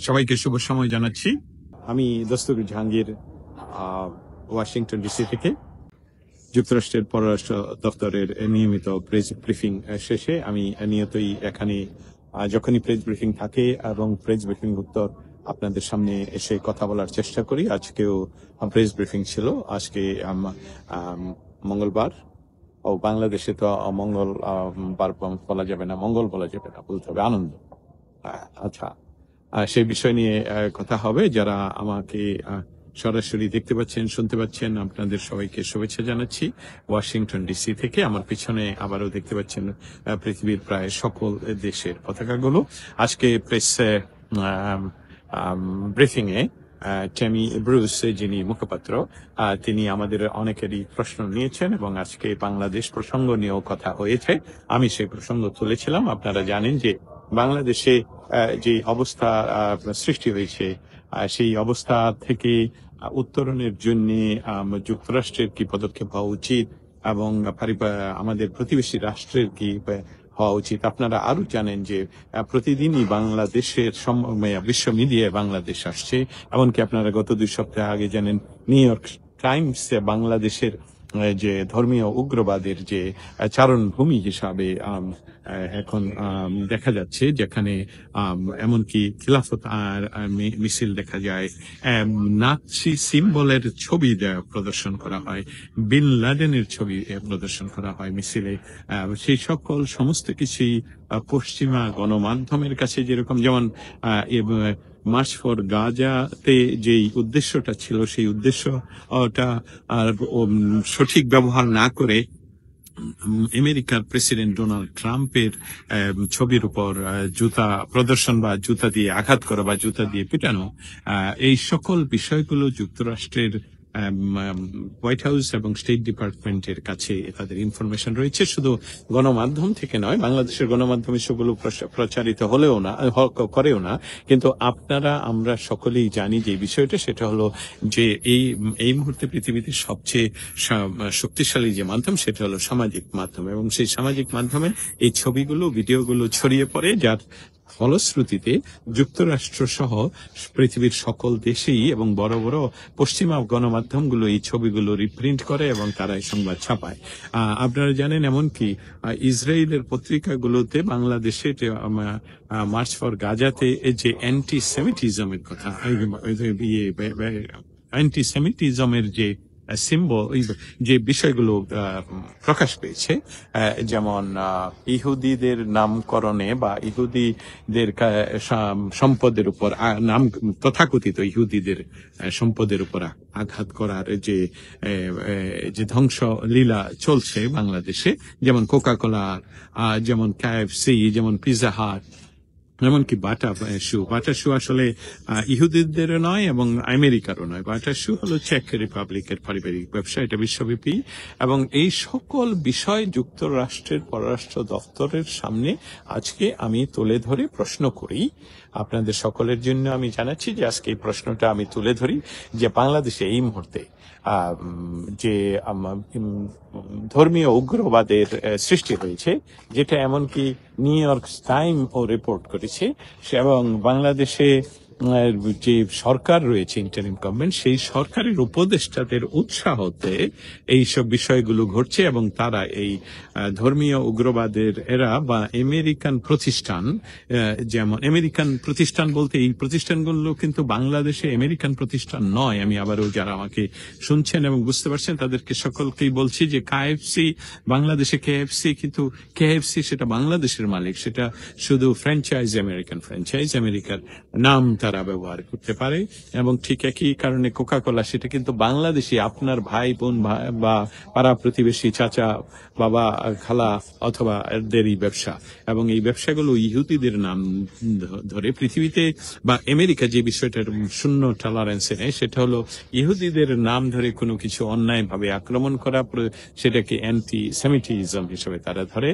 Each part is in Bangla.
সবাইকে শুভ সময় জানাচ্ছি। আমি দস্তগীর জাহাঙ্গীর, ওয়াশিংটন ডিসি থেকে। যুক্তরাষ্ট্রের পররাষ্ট্র দপ্তরের নিয়মিত প্রেস ব্রিফিং শেষে আমি নিয়তই এখানে যখনই প্রেস ব্রিফিং থাকে এবং প্রেস ব্রিফিং উত্তর আপনাদের সামনে এসে কথা বলার চেষ্টা করি। আজকেও প্রেস ব্রিফিং ছিল। আজকে মঙ্গলবার। বাংলাদেশে তো মঙ্গল বার বলা যাবে না, মঙ্গল বলা যাবে না, বলতে হবে আনন্দ। আচ্ছা, সেই বিষয় নিয়ে কথা হবে। যারা আমাকে সরাসরি দেখতে পাচ্ছেন, শুনতে পাচ্ছেন, আপনাদের সবাইকে শুভেচ্ছা জানাচ্ছি ওয়াশিংটন ডিসি থেকে। আমার পিছনে আবারও দেখতে পাচ্ছেন পৃথিবীর প্রায় সকল দেশের পতাকাগুলো। আজকে প্রেস ব্রিফিং এ টেমি ব্রুস, যিনি মুখপাত্র, তিনি আমাদের অনেকেরই প্রশ্ন নিয়েছেন এবং আজকে বাংলাদেশ প্রসঙ্গ নিয়েও কথা হয়েছে। আমি সেই প্রসঙ্গ তুলেছিলাম। আপনারা জানেন যে বাংলাদেশে যে অবস্থা সৃষ্টি হয়েছে, সেই অবস্থা থেকে উত্তরণের জন্য যুক্তরাষ্ট্রের কি পদক্ষেপ হওয়া উচিত এবং আমাদের প্রতিবেশী রাষ্ট্রের কি হওয়া উচিত। আপনারা আরো জানেন যে প্রতিদিনই বাংলাদেশের বিশ্ব মিডিয়ায় বাংলাদেশ আসছে। এমনকি আপনারা গত 2 সপ্তাহ আগে জানেন নিউ ইয়র্ক টাইমস বাংলাদেশের যে ধর্মীয় উগ্রবাদের যে চারণভূমি হিসাবে এখন দেখা যাচ্ছে, যেখানে এমনকি খিলাফত আর মিছিল দেখা যায়, নাৎসি সিম্বলের ছবি প্রদর্শন করা হয়, বিন লাদেনের ছবি প্রদর্শন করা হয় মিছিলে। সেই সকল সমস্ত কিছুই পশ্চিমা গণমাধ্যমের কাছে যেরকম, যেমন মার্চ ফর গাজাতে যেই উদ্দেশ্যটা ছিল, সেই উদ্দেশ্যটা সঠিক ব্যবহার না করে আমেরিকার প্রেসিডেন্ট ডোনাল্ড ট্রাম্পের ছবির উপর জুতা প্রদর্শন বা জুতা দিয়ে আঘাত করা বা জুতা দিয়ে পিটানো, এই সকল বিষয়গুলো যুক্তরাষ্ট্রের হোয়াইট হাউস এবং স্টেট ডিপার্টমেন্টের কাছে তাদের ইনফরমেশন রয়েছে। শুধু গণমাধ্যম থেকে নয়, বাংলাদেশের গণমাধ্যম সেগুলো প্রচারিত করেও না, কিন্তু আমরা সকলেই জানি যে বিষয়টা, সেটা হলো যে এই মুহূর্তে পৃথিবীতে সবচেয়ে শক্তিশালী যে মাধ্যম, সেটা হলো সামাজিক মাধ্যম, এবং সেই সামাজিক মাধ্যমে এই ছবিগুলো, ভিডিওগুলো ছড়িয়ে পড়ে, যার ফলশ্রুতিতে যুক্তরাষ্ট্র সহ পৃথিবীর সকল দেশেই এবং বড় বড় পশ্চিমা গণমাধ্যমগুলো এই ছবিগুলো রিপ্রিন্ট করে এবং তারা এই সংবাদ ছাপায়। আপনারা জানেন এমনকি ইসরায়েলের পত্রিকাগুলোতে বাংলাদেশে মার্চ ফর গাজাতে যে অ্যান্টিসেমিটিজমের কথা, অ্যান্টিসেমিটিজমের যে সিম্বল, যে বিষয়গুলো প্রকাশ পেয়েছে, যেমন ইহুদিদের নামকরণে বা ইহুদিদের সম্পদের উপর তথাকথিত ইহুদিদের সম্পদের উপর আঘাত করার যে ধ্বংস লীলা চলছে বাংলাদেশে, যেমন কোকা-কোলা, যেমন KFC, যেমন পিৎজা হাট, এমনকি বাটা শু আসলে ইহুদিদের নয় এবং আমেরিকারও নয়। বাটা শু হলো চেক রিপাবলিকের পারিবারিক ব্যবসা, এটা বিশ্বব্যাপী। এবং এই সকল বিষয় যুক্তরাষ্ট্রের পররাষ্ট্র দপ্তরের সামনে আজকে আমি তুলে ধরে প্রশ্ন করি। আপনাদের সকলের জন্য আমি জানাচ্ছি যে আজকে এই প্রশ্নটা আমি তুলে ধরি যে বাংলাদেশে এই মুহূর্তে যে ধর্মীয় উগ্রবাদের সৃষ্টি হয়েছে, যেটা এমনকি নিউ ইয়র্ক টাইম ও রিপোর্ট করেছে, এবং বাংলাদেশে যে সরকার রয়েছে, ইন্টারিম গভর্নমেন্ট, সেই সরকারের উপদেষ্টাদের উৎসাহতে এইসব বিষয়গুলো ঘটছে, এবং তারা এই ধর্মীয় উগ্রবাদের বা আমেরিকান প্রতিষ্ঠান, যেমন আমেরিকান প্রতিষ্ঠান বলতে এই প্রতিষ্ঠানগুলো কিন্তু বাংলাদেশে আমেরিকান প্রতিষ্ঠান নয়। আমি আবারও যারা আমাকে শুনছেন এবং বুঝতে পারছেন তাদেরকে সকলকেই বলছি যে বাংলাদেশে KFC, কিন্তু KFC সেটা বাংলাদেশের মালিক, সেটা শুধু ফ্র্যাঞ্চাইজ, আমেরিকান ফ্র্যাঞ্চাইজ, আমেরিকার নাম তারা ব্যবহার করতে পারে। এবং ঠিক একই কারণে কোকা-কোলা, সেটা কিন্তু বাংলাদেশি আপনার ভাই বোন বা পাড়া প্রতিবেশী, চাচা, বাবা, খালা অথবা এদেরই ব্যবসা, এবং এই ব্যবসাগুলো ইহুদিদের নাম ধরে পৃথিবীতে বা আমেরিকা যে বিষয়টার শূন্য টলারেন্সে নেই, সেটা হলো ইহুদিদের নাম ধরে কোনো কিছু অন্যায়ভাবে আক্রমণ করা, সেটাকে অ্যান্টিসেমিটিজম হিসেবে তারা ধরে।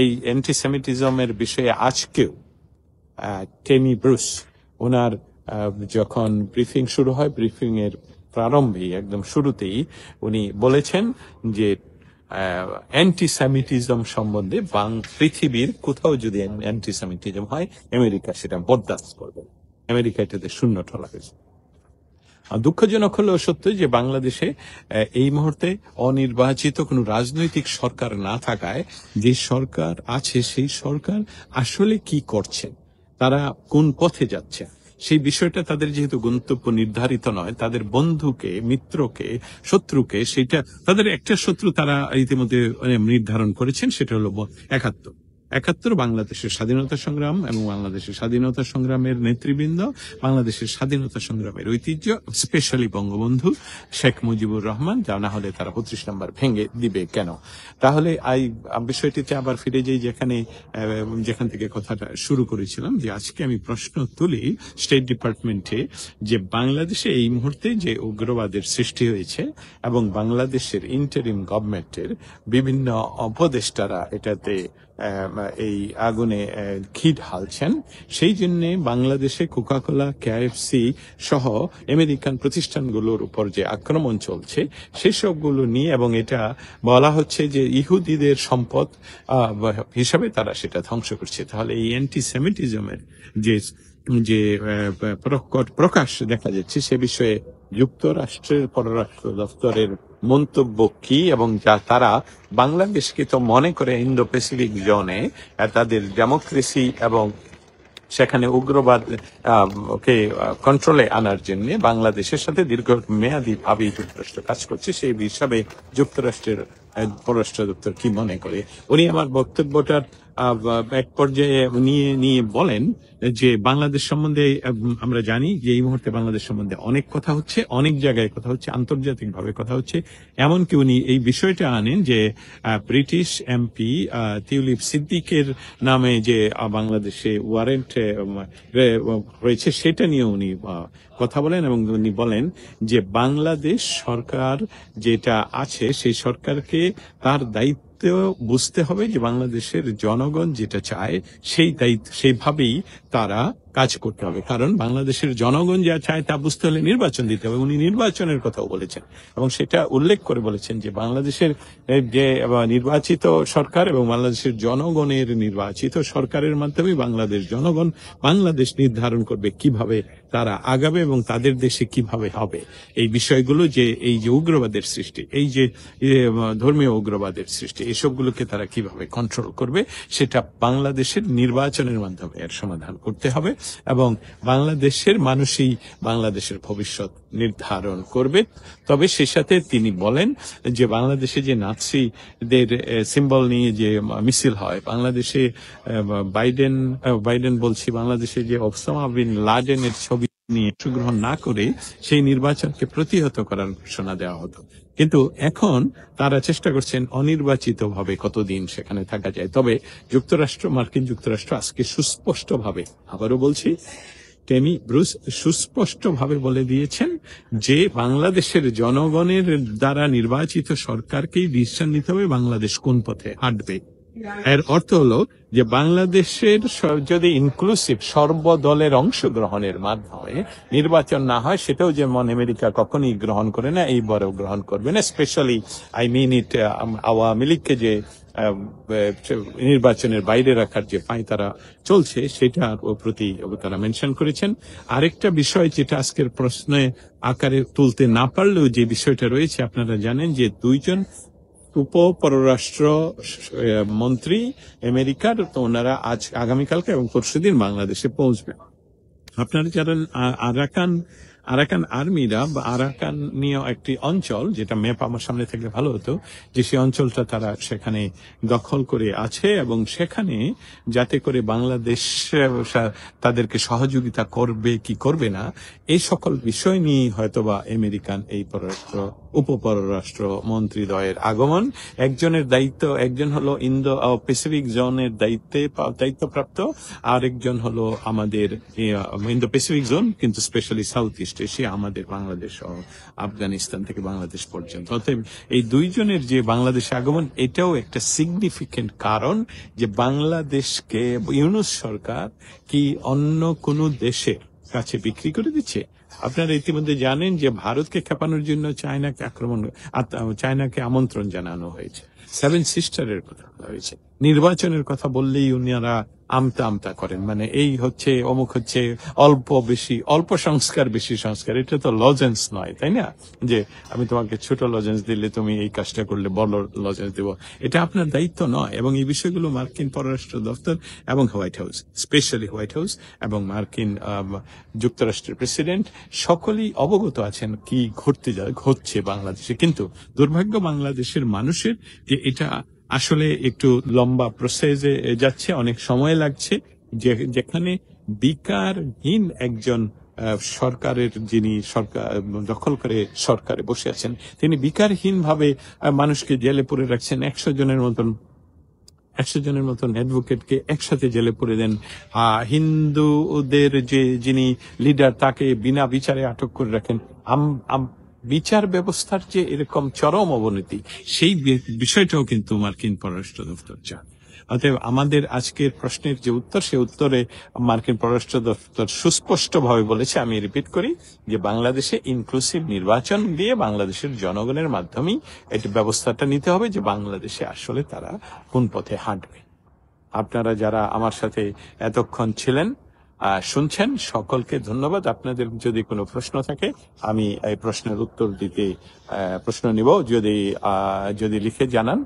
এই অ্যান্টিসেমিটিজমের বিষয়ে আজকেও টেমি ব্রুস, ওনার যখন ব্রিফিং শুরু হয়, ব্রিফিং এর প্রারম্ভেই, একদম শুরুতেই উনি বলেছেন যে অ্যান্টিসেমিটিজম সম্বন্ধে পৃথিবীর কোথাও যদি অ্যান্টিসেমিটিজম হয়, আমেরিকা সেটা বরদাস্ত করবে। আমেরিকা এটাতে শূন্য ঠলা হয়েছে। দুঃখজনক হলেও সত্য যে বাংলাদেশে এই মুহূর্তে অনির্বাচিত কোনো রাজনৈতিক সরকার না থাকায় যে সরকার আছে সেই সরকার আসলে কি করছে, তারা কোন পথে যাচ্ছে সেই বিষয়টা তাদের যেহেতু গন্তব্য নির্ধারিত নয়, তাদের বন্ধুকে, মিত্রকে, শত্রুকে, সেটা তাদের একটা শত্রু তারা ইতিমধ্যে নির্ধারণ করেছেন, সেটা হলো ৭১। ৭১ বাংলাদেশের স্বাধীনতা সংগ্রাম এবং বাংলাদেশের স্বাধীনতা সংগ্রামের নেতৃবৃন্দ, বাংলাদেশের স্বাধীনতা সংগ্রামের ঐতিহ্য, স্পেশালি বঙ্গবন্ধু শেখ মুজিবুর রহমান, যা না হলে তারা 25 নম্বর ভেঙে দিবে কেন? তাহলে বিষয়টিতে আবার ফিরে যাই যেখান থেকে কথাটা শুরু করেছিলাম, যে আজকে আমি প্রশ্ন তুলি স্টেট ডিপার্টমেন্টে যে বাংলাদেশে এই মুহূর্তে যে উগ্রবাদের সৃষ্টি হয়েছে এবং বাংলাদেশের ইন্টারিম গভর্নমেন্টের বিভিন্ন উপদেষ্টারা এটাতে এই আগুনে ঘি ঢালছেন, সেই জন্য বাংলাদেশে কোকাকোলা, কেএফসি সহ আমেরিকান প্রতিষ্ঠানগুলোর উপর যে আক্রমণ চলছে সেসবগুলো নিয়ে, এবং এটা বলা হচ্ছে যে ইহুদিদের সম্পদ হিসাবে তারা সেটা ধ্বংস করছে। তাহলে এই অ্যান্টিসেমিটিজমের যে যে প্রকাশ দেখা যাচ্ছে সে বিষয়ে যুক্তরাষ্ট্রের পররাষ্ট্র দপ্তরের মন্তব্য কি, এবং যা তারা বাংলাদেশকে তো মনে করে ইন্দো প্যাসিফিক জোনে তাদের ডেমোক্রেসি এবং সেখানে উগ্রবাদ কে কন্ট্রোলে আনার জন্য বাংলাদেশের সাথে দীর্ঘমেয়াদী ভাবে যুক্তরাষ্ট্র কাজ করছে, সেই হিসাবে যুক্তরাষ্ট্রের পররাষ্ট্র দপ্তর কি মনে করে। উনি আমার বক্তব্যটার এক পর্যায়ে নিয়ে বলেন যে বাংলাদেশ সম্বন্ধে আমরা জানি যে এই মুহূর্তে বাংলাদেশ সম্বন্ধে অনেক কথা হচ্ছে, অনেক জায়গায় কথা হচ্ছে, আন্তর্জাতিক ভাবে কথা হচ্ছে। এমনকি উনি এই বিষয়টা আনেন যে ব্রিটিশ এমপি টিউলিপ সিদ্দিকের নামে যে বাংলাদেশে ওয়ারেন্ট রয়েছে সেটা নিয়ে উনি কথা বলেন, এবং উনি বলেন যে বাংলাদেশ সরকার যেটা আছে সেই সরকারকে তার দায়িত্ব বুঝতে হবে, যে বাংলাদেশের জনগণ যেটা চায় সেইভাবেই তারা কাজ করতে হবে। কারণ বাংলাদেশের জনগণ যা চায় তা বুঝতে হলে নির্বাচন দিতে হবে। উনি নির্বাচনের কথাও বলেছেন এবং সেটা উল্লেখ করে বলেছেন যে বাংলাদেশের যে নির্বাচিত সরকার এবং বাংলাদেশের জনগণের নির্বাচিত সরকারের মাধ্যমে বাংলাদেশ নির্ধারণ করবে কিভাবে তারা আগাবে এবং তাদের দেশে কিভাবে হবে। এই বিষয়গুলো, যে এই যে উগ্রবাদের সৃষ্টি, এই যে ধর্মীয় উগ্রবাদের সৃষ্টি, এসবগুলোকে তারা কিভাবে কন্ট্রোল করবে, সেটা বাংলাদেশের নির্বাচনের মাধ্যমে এর সমাধান করতে হবে, এবং বাংলাদেশের মানুষই বাংলাদেশের ভবিষ্যৎ নির্ধারণ করবে। তবে সে সাথে তিনি বলেন যে বাংলাদেশে যে নাৎসিদের সিম্বল নিয়ে যে মিছিল হয়, বাংলাদেশে বাইডেন বলছি, বাংলাদেশে যে ওসামা বিন লাদেনের ছবি নিয়ে অংশগ্রহণ না করে সেই নির্বাচনকে প্রতিহত করার ঘোষণা দেওয়া হতো, কিন্তু এখন তারা চেষ্টা করছেন অনির্বাচিত ভাবে কতদিন সেখানে থাকা যায়। তবে মার্কিন যুক্তরাষ্ট্র আজকে সুস্পষ্টভাবে, আবারও বলছি, টেমি ব্রুস সুস্পষ্টভাবে বলে দিয়েছেন যে বাংলাদেশের জনগণের দ্বারা নির্বাচিত সরকারকেই ডিসিশন নিতে হবে বাংলাদেশ কোন পথে হাঁটবে। এর অর্থ হলো যে বাংলাদেশের যদি ইনক্লুসিভ সর্বদলের অংশগ্রহণের মাধ্যমে নির্বাচন না হয়, সেটাও যেমন আমেরিকা কখনই গ্রহণ করে না, এইবারও গ্রহণ করবে না। স্পেশালি আওয়ামী লীগকে যে নির্বাচনের বাইরে রাখার যে পাঁয়তারা চলছে সেটার প্রতি তারা মেনশন করেছেন। আরেকটা বিষয় যেটা আজকের প্রশ্নে আকারে তুলতে না পারলেও যে বিষয়টা রয়েছে, আপনারা জানেন যে দুইজন পররাষ্ট্র মন্ত্রী আমেরিকার, তো ওনারা আগামীকালকে এবং পরশুদিন বাংলাদেশে পৌঁছবেন। আপনারা জানেন আরাকান আর্মিরা বা আরাকান নিয়ে একটি অঞ্চল, যেটা ম্যাপ আমার সামনে থাকলে ভালো হতো, যে সেই অঞ্চলটা তারা সেখানে দখল করে আছে, এবং সেখানে যাতে করে বাংলাদেশ তাদেরকে সহযোগিতা করবে কি করবে না, এই সকল বিষয় নিয়ে হয়তোবা আমেরিকান এই উপপররাষ্ট্র মন্ত্রীদ্বয়ের আগমন। একজন হলো ইন্দো প্যাসিফিক জোনের দায়িত্বপ্রাপ্ত, আরেকজন হলো আমাদের ইন্দো প্যাসিফিক জোন, কিন্তু স্পেশালি সাউথ ইস্ট এশিয়া, আমাদের বাংলাদেশ ও আফগানিস্তান থেকে বাংলাদেশ পর্যন্ত। অতএব এই দুইজনের যে বাংলাদেশে আগমন, এটাও একটা সিগনিফিকেন্ট কারণ যে বাংলাদেশকে ইউনূস সরকার কি অন্য কোনো দেশের কাছে বিক্রি করে দিচ্ছে। আপনারা ইতিমধ্যে জানেন যে ভারতকে খেপানোর জন্য চায়নাকে আমন্ত্রণ জানানো হয়েছে, 7 সিস্টারের কথা বলা হয়েছে। নির্বাচনের কথা বললেই উনারা আমতা আমতা করেন, মানে এই হচ্ছে অমুক হচ্ছে, অল্প বেশি, অল্প সংস্কার বেশি সংস্কার, এটা তো লজেন্স নয়, তাই না? যে আমি তোমাকে ছোট লজেন্স দিলে তুমি এই কাজটা করলে বড় লজেন্স দেবো, এটা আপনার দায়িত্ব নয়। এবং এই বিষয়গুলো মার্কিন পররাষ্ট্র দপ্তর এবং white house, specially white house এবং মার্কিন যুক্তরাষ্ট্রের প্রেসিডেন্ট সকলেই অবগত আছেন কি ঘটছে বাংলাদেশে। কিন্তু দুর্ভাগ্য বাংলাদেশের মানুষের যে এটা আসলে একটু লম্বা প্রসেসে যাচ্ছে, অনেক সময় লাগছে, যেখানে বিকারহীন একজন সরকারের, যিনি সরকার দখল করে সরকারে বসে আছেন, তিনি বিকারহীন ভাবে মানুষকে জেলে পুরে রাখছেন। 100 জনের মতন অ্যাডভোকেটকে একসাথে জেলে পুরে দেন। হিন্দুদের যিনি লিডার, তাকে বিনা বিচারে আটক করে রাখেন। বিচার ব্যবস্থার যে এরকম চরম অবনতি, সেই বিষয়টাও কিন্তু মার্কিন পররাষ্ট্র দপ্তর চান। অতএব আমাদের আজকের প্রশ্নের যে উত্তর, সে উত্তরে মার্কিন পররাষ্ট্র দপ্তর সুস্পষ্টভাবে বলেছে, আমি রিপিট করি, যে বাংলাদেশে ইনক্লুসিভ নির্বাচন দিয়ে বাংলাদেশের জনগণের মাধ্যমেই এটি ব্যবস্থাটা নিতে হবে, যে বাংলাদেশে আসলে তারা কোন পথে হাঁটবে। আপনারা যারা আমার সাথে এতক্ষণ ছিলেন, শুনছেন, সকলকে ধন্যবাদ। আপনাদের যদি কোনো প্রশ্ন থাকে, আমি এই প্রশ্নের উত্তর দিতে প্রশ্ন নিব, যদি লিখে জানান,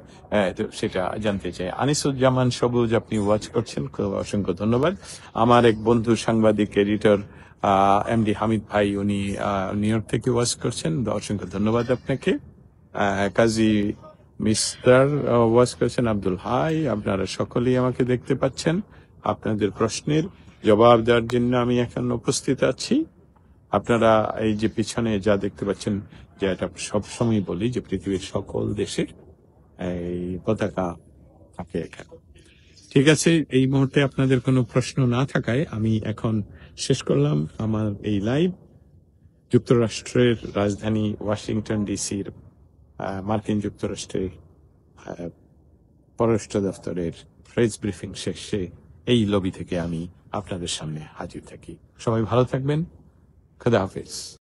তো সেটা জানতে চাই। আনিসুজ্জামান সবুজ, আপনি ওয়াচ করছেন, খুব অসংখ্য ধন্যবাদ। আমার এক বন্ধু সাংবাদিক এডিটর এমডি হামিদ ভাই, উনি নিউ ইয়র্ক থেকে ওয়াচ করছেন, অসংখ্য ধন্যবাদ আপনাকে। কাজী মিস্টার ওয়াচ করছেন আব্দুল হাই, আপনারা সকলেই আমাকে দেখতে পাচ্ছেন। আপনাদের প্রশ্নের জবাব দেওয়ার জন্য আমি এখন উপস্থিত আছি। আপনারা এই যে পিছনে যা দেখতে পাচ্ছেন, যে এটা সবসময় বলি যে পৃথিবীর সকল দেশের এই পতাকা থাকে এখানে। ঠিক আছে, এই মুহূর্তে আপনাদের কোনো প্রশ্ন না থাকায় আমি এখন শেষ করলাম আমার এই লাইভ। যুক্তরাষ্ট্রের রাজধানী ওয়াশিংটন ডিসির মার্কিন যুক্তরাষ্ট্রের পররাষ্ট্র দপ্তরের প্রেস ব্রিফিং শেষে এই লবি থেকে আমি আপনাদের সামনে হাজির থাকি। সবাই ভালো থাকবেন। খোদা হাফেজ।